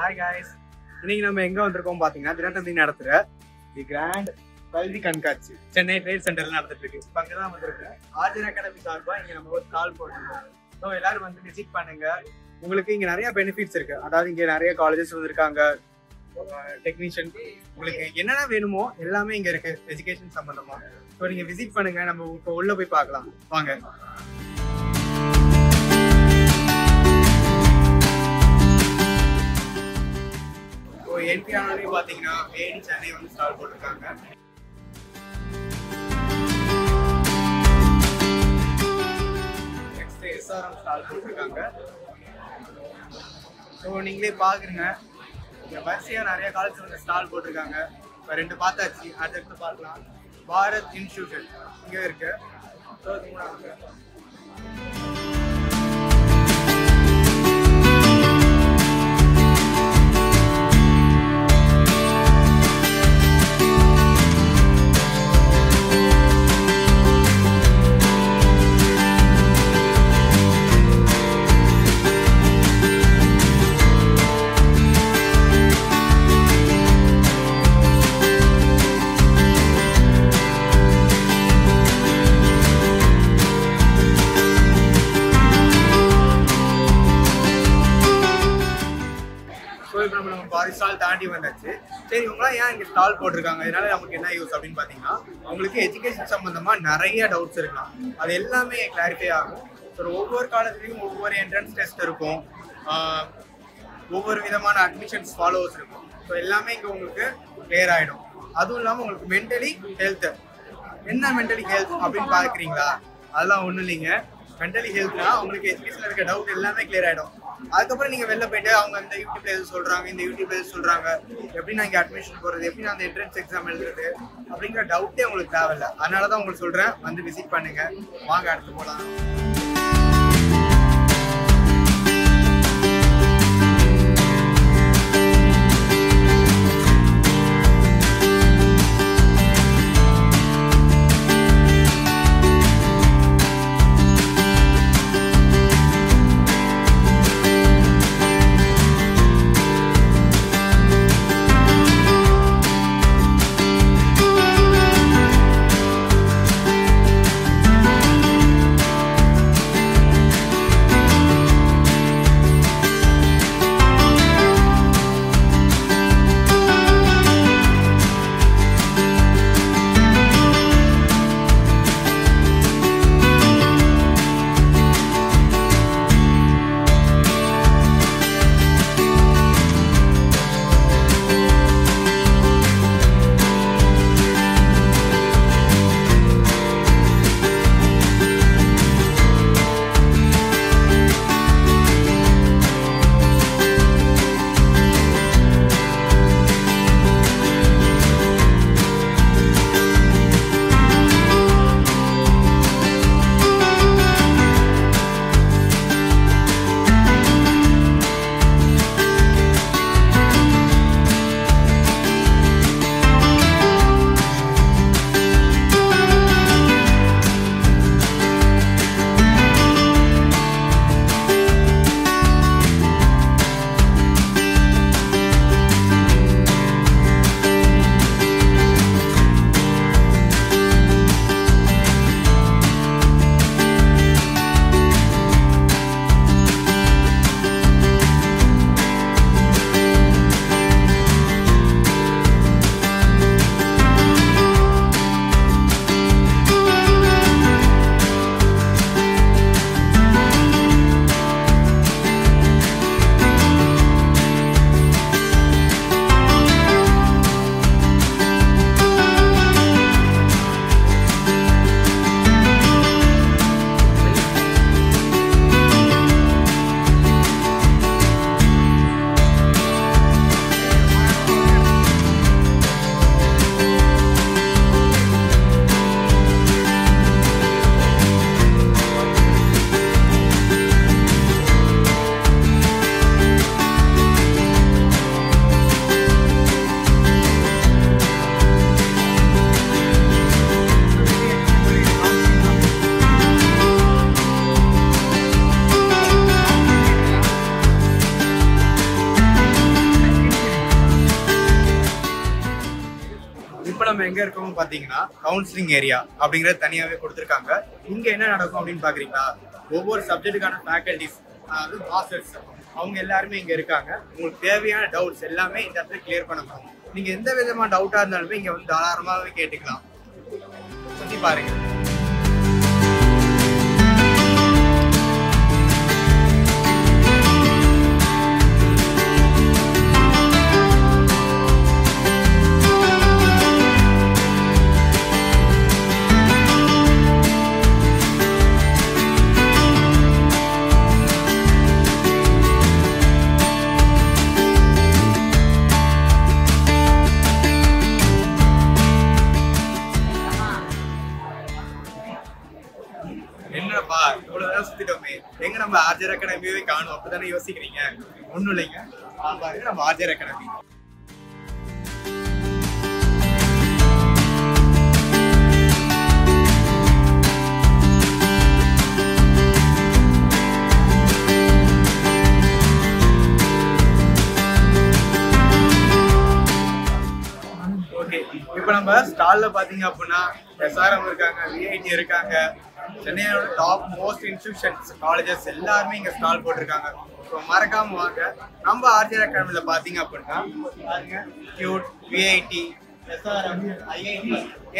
Hi guys. இன்னைக்கு நம்ம எங்க வந்திருக்கோம் பாத்தீங்கன்னா தினத்தந்தி நடத்துற தி கிராண்ட் கல்வி கண்காட்சி சென்னை ட்ரேட் சென்டர்ல நடந்துட்டு இருக்கு. இப்ப அங்கதான் வந்திருக்கேன். ஆர்ஜன் அகாடமி சார்பா இங்க நம்ம ஒரு ஸ்டால் போட்டிருக்கோம். ஸோ எல்லாரும் வந்து விசிட் பண்ணுங்க. உங்களுக்கு இங்க நிறைய பெனிஃபிட்ஸ் இருக்கு. அதாவது இங்க நிறைய காலேஜஸ் வந்திருக்காங்க, டெக்னீஷியன், உங்களுக்கு என்னென்ன வேணுமோ எல்லாமே இங்க இருக்கு எஜுகேஷன் சம்பந்தமா. ஸோ நீங்க விசிட் பண்ணுங்க. நம்ம இப்போ உள்ள போய் பார்க்கலாம் வாங்க. என்ட்ரி ஆனாலே பாத்தீங்கன்னா ஏடி சென்னை வந்து ஸ்டால் போட்டிருக்காங்க. நெக்ஸ்ட் எஸ்ஆர்எம் ஸ்டால் போட்டிருக்காங்க. ஸோ நீங்களே பாக்குறீங்க, இங்க வரிசையா நிறைய காலேஜ் வந்து ஸ்டால் போட்டிருக்காங்க. இப்போ 2 பார்த்தாச்சு, அடுத்து பார்க்கலாம். பாரத் இன்ஸ்டிடியூஷன் இங்கே இருக்கு. ஸோ இது மூணாவது. ஸ்டால் தாண்டி வந்தாச்சு. சரி, இவங்களாம் ஏன் இங்கே ஸ்டால் போட்டிருக்காங்க, இதனால நமக்கு என்ன யூஸ் அப்படின்னு பார்த்தீங்கன்னா, உங்களுக்கு எஜுகேஷன் சம்பந்தமா நிறைய டவுட்ஸ் இருக்கலாம். அது எல்லாமே கிளாரிஃபை ஆகும். ஸோ ஒவ்வொரு காலேஜ்லையும் ஒவ்வொரு என்ட்ரன்ஸ் டெஸ்ட் இருக்கும், ஒவ்வொரு விதமான அட்மிஷன்ஸ் ஃபாலோவர்ஸ் இருக்கும். ஸோ எல்லாமே இங்கே உங்களுக்கு கிளியர் ஆகிடும். அதுவும் இல்லாமல் உங்களுக்கு மென்டலி ஹெல்த், என்ன மென்டலி ஹெல்த் அப்படின்னு பார்க்குறீங்களா? அதெல்லாம் ஒன்றும் இல்லைங்க. மென்டலி ஹெல்த்னா உங்களுக்கு எஜுகேஷனில் இருக்க டவுட் எல்லாமே கிளியர் ஆகிடும். அதுக்கப்புறம் நீங்கள் வெளில போயிட்டு அவங்க இந்த யூடியூப்ல எது சொல்கிறாங்க, இந்த யூடியூப்ல எது சொல்கிறாங்க, எப்படி நான் இங்கே அட்மிஷன் போகிறது, எப்படி நான் அந்த என்ட்ரன்ஸ் எக்ஸாம் எழுதுறது அப்படிங்கிற டவுட்டே உங்களுக்கு தேவையில்லை. அதனால தான் உங்களுக்கு சொல்கிறேன், வந்து விசிட் பண்ணுங்கள். வாங்க அடுத்து போகலாம். எங்க இருக்கவங்க பாத்தீங்கன்னா கவுன்சிலிங் ஏரியா அப்படிங்கறது தனியாவே கொடுத்துருக்காங்க. இங்க என்ன நடக்கும் அப்படின்னு பாக்குறீங்களா, ஒவ்வொரு சப்ஜெக்ட்டுக்கான ஃபேக்கல்டிஸ், அதாவது மாஸ்டர்ஸ், அவங்க எல்லாருமே இங்க இருக்காங்க. உங்களுக்கு தேவையான டவுட்ஸ் எல்லாமே இந்த இடத்துல கிளியர் பண்ண முடியும். நீங்க எந்த விதமான டவுட்டா இருந்தாலுமே இங்க வந்து தாராளமாவே கேட்டுக்கலாம். சுத்தி பாருங்க. என்னப்பா இவ்வளவுதான் சுத்திட்டோமே, எங்க நம்ம ஆர்ஜர் அகாடமியே காணும் அப்படித்தானே யோசிக்கிறீங்க? ஒண்ணும் இல்லைங்க, பாருங்க நம்ம ஆர்ஜர் அகாடமி. ஓகே, இப்ப நம்ம ஸ்டால்ல பாத்தீங்க அப்படின்னா SRM இருக்காங்க, VIT இருக்காங்க, சென்னையோட டாப் மோஸ்ட் இன்ஸ்டிடியூஷன்ஸ், காலேஜஸ் எல்லாருமே இங்க ஸ்டால் போட்டிருக்காங்க. ஸோ மறக்காம வாங்க. நம்ம ஆர்ஜர் அகாடமியில பாத்தீங்க அப்படின்னா பாருங்க, CUET, VIT, SRM, IIT,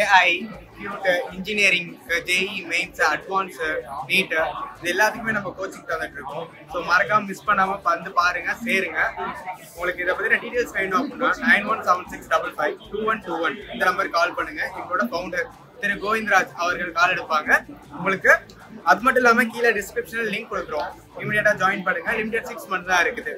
AI, CUET, engineering, JEE mains, advance, NEET, இது எல்லாத்துக்குமே நம்ம கோச்சிங் தந்துட்டு இருக்கோம். ஸோ மறக்காம மிஸ் பண்ணாம வந்து பாருங்க, சேருங்க. உங்களுக்கு இதை பத்தின டீடைல்ஸ் வேணும் அப்படின்னா 9176552121 இந்த நம்பருக்கு கால் பண்ணுங்க. எங்களோட ஃபவுண்டர் திரு கோவிந்தராஜ் அவர்கள் கால் எடுப்பாங்க உங்களுக்கு. அது மட்டும் இல்லாம கீழே டிஸ்கிரிப்ஷன்ல லிங்க் கொடுக்குறோம், இமீடியட்டா ஜாயின் பண்ணுங்க. லிமிடெட் 6 மந்த்ஸ் தான் இருக்குது.